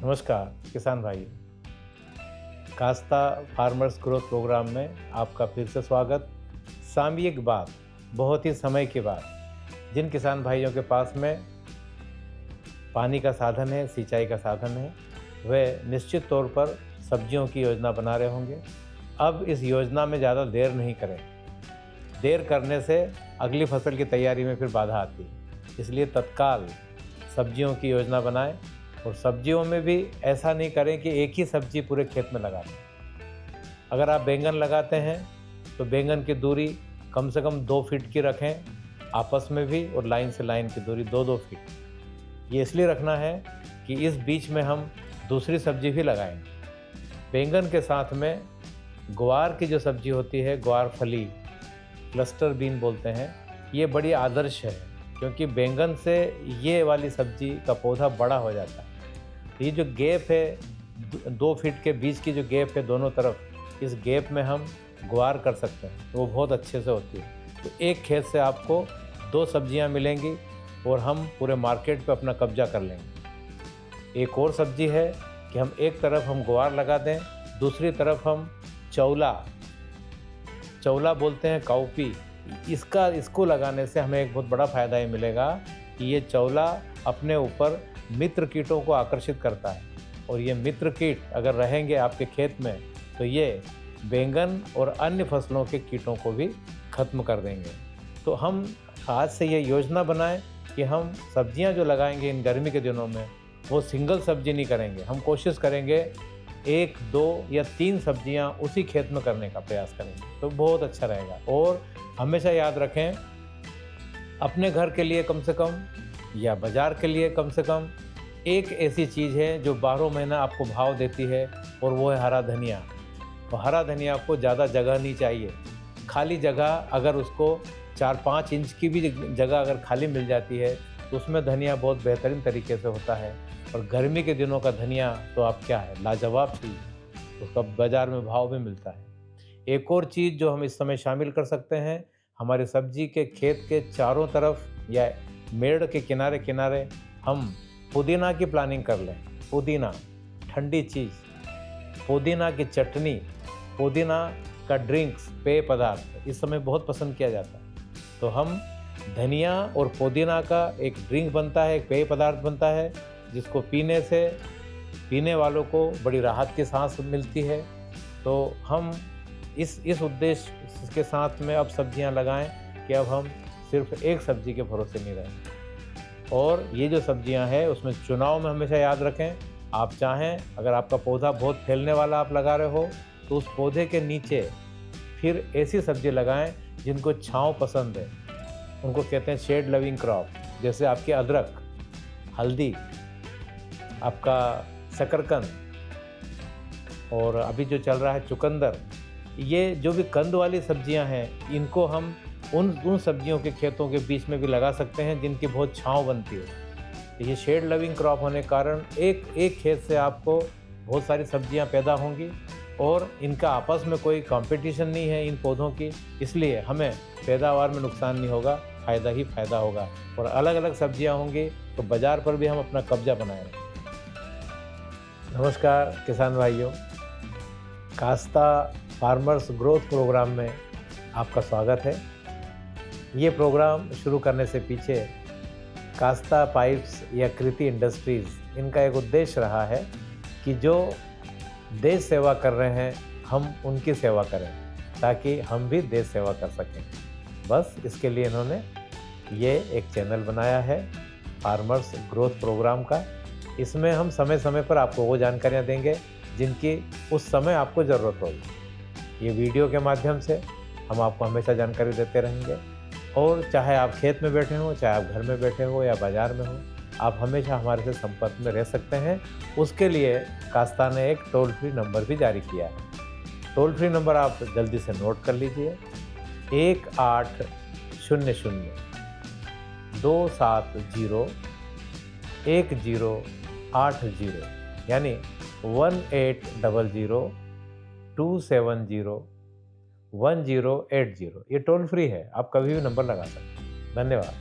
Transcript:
नमस्कार किसान भाई। कास्ता फार्मर्स ग्रोथ प्रोग्राम में आपका फिर से स्वागत। सामयिक बात, बहुत ही समय के बाद जिन किसान भाइयों के पास में पानी का साधन है, सिंचाई का साधन है, वे निश्चित तौर पर सब्जियों की योजना बना रहे होंगे। अब इस योजना में ज़्यादा देर नहीं करें। देर करने से अगली फसल की तैयारी में फिर बाधा आती है। इसलिए तत्काल सब्जियों की योजना बनाएं और सब्जियों में भी ऐसा नहीं करें कि एक ही सब्जी पूरे खेत में लगा दें। अगर आप बैंगन लगाते हैं तो बैंगन की दूरी कम से कम 2 फीट की रखें, आपस में भी, और लाइन से लाइन की दूरी 2-2 फीट। ये इसलिए रखना है कि इस बीच में हम दूसरी सब्जी भी लगाएंगे। बैंगन के साथ में ग्वार की जो सब्जी होती है, ग्वार फली, क्लस्टर बीन बोलते हैं, ये बड़ी आदर्श है क्योंकि बैंगन से ये वाली सब्जी का पौधा बड़ा हो जाता है। ये जो गैप है, 2 फीट के बीच की जो गैप है दोनों तरफ, इस गैप में हम ग्वार कर सकते हैं, तो वो बहुत अच्छे से होती है। तो एक खेत से आपको 2 सब्जियां मिलेंगी और हम पूरे मार्केट पे अपना कब्जा कर लेंगे। एक और सब्जी है कि हम एक तरफ हम ग्वार लगा दें, दूसरी तरफ हम चौला बोलते हैं, काउपी, इसको लगाने से हमें एक बहुत बड़ा फ़ायदा ये मिलेगा कि ये चौला अपने ऊपर मित्र कीटों को आकर्षित करता है, और ये मित्र कीट अगर रहेंगे आपके खेत में तो ये बैंगन और अन्य फसलों के कीटों को भी खत्म कर देंगे। तो हम आज से ये योजना बनाएं कि हम सब्जियां जो लगाएंगे इन गर्मी के दिनों में, वो सिंगल सब्जी नहीं करेंगे। हम कोशिश करेंगे 1, 2 या 3 सब्जियां उसी खेत में करने का प्रयास करेंगे, तो बहुत अच्छा रहेगा। और हमेशा याद रखें, अपने घर के लिए कम से कम या बाज़ार के लिए कम से कम एक ऐसी चीज़ है जो 12 महीना आपको भाव देती है, और वो है हरा धनिया। तो हरा धनिया को ज़्यादा जगह नहीं चाहिए। खाली जगह अगर उसको 4-5 इंच की भी जगह अगर खाली मिल जाती है तो उसमें धनिया बहुत बेहतरीन तरीके से होता है। और गर्मी के दिनों का धनिया तो आप क्या है, लाजवाब चीज़, उसका बाज़ार में भाव भी मिलता है। एक और चीज़ जो हम इस समय शामिल कर सकते हैं, हमारे सब्जी के खेत के चारों तरफ या मेड़ के किनारे किनारे हम पुदीना की प्लानिंग कर लें। पुदीना ठंडी चीज़, पुदीना की चटनी, पुदीना का ड्रिंक्स, पेय पदार्थ इस समय बहुत पसंद किया जाता है। तो हम धनिया और पुदीना का एक ड्रिंक बनता है, एक पेय पदार्थ बनता है, जिसको पीने से पीने वालों को बड़ी राहत की सांस मिलती है। तो हम इस उद्देश्य के साथ में अब सब्जियां लगाएं कि अब हम सिर्फ एक सब्जी के भरोसे नहीं रहें। और ये जो सब्जियां हैं उसमें चुनाव में हमेशा याद रखें, आप चाहें अगर आपका पौधा बहुत फैलने वाला आप लगा रहे हो तो उस पौधे के नीचे फिर ऐसी सब्जी लगाएं जिनको छांव पसंद है। उनको कहते हैं शेड लविंग क्रॉप, जैसे आपकी अदरक, हल्दी, आपका शकरकंद, और अभी जो चल रहा है चुकंदर। ये जो भी कंद वाली सब्जियां हैं, इनको हम उन सब्जियों के खेतों के बीच में भी लगा सकते हैं जिनकी बहुत छांव बनती है। ये शेड लविंग क्रॉप होने के कारण एक खेत से आपको बहुत सारी सब्जियां पैदा होंगी, और इनका आपस में कोई कंपटीशन नहीं है इन पौधों की, इसलिए हमें पैदावार में नुकसान नहीं होगा, फ़ायदा ही फ़ायदा होगा। और अलग अलग सब्जियां होंगी तो बाज़ार पर भी हम अपना कब्जा बनाए रहेंगे। नमस्कार किसान भाइयों, कास्ता फार्मर्स ग्रोथ प्रोग्राम में आपका स्वागत है। ये प्रोग्राम शुरू करने से पीछे कास्ता पाइप्स या कृति इंडस्ट्रीज़, इनका एक उद्देश्य रहा है कि जो देश सेवा कर रहे हैं हम उनकी सेवा करें, ताकि हम भी देश सेवा कर सकें। बस इसके लिए इन्होंने ये एक चैनल बनाया है फार्मर्स ग्रोथ प्रोग्राम का। इसमें हम समय समय पर आपको वो जानकारियाँ देंगे जिनकी उस समय आपको ज़रूरत होगी। ये वीडियो के माध्यम से हम आपको हमेशा जानकारी देते रहेंगे, और चाहे आप खेत में बैठे हों, चाहे आप घर में बैठे हो या बाज़ार में हो, आप हमेशा हमारे से संपर्क में रह सकते हैं। उसके लिए कास्ता ने एक टोल फ्री नंबर भी जारी किया है। टोल फ्री नंबर आप जल्दी से नोट कर लीजिए, 1800 270 1080, यानी 1800 270 1080। ये टोल फ्री है, आप कभी भी नंबर लगा सकते हैं। धन्यवाद।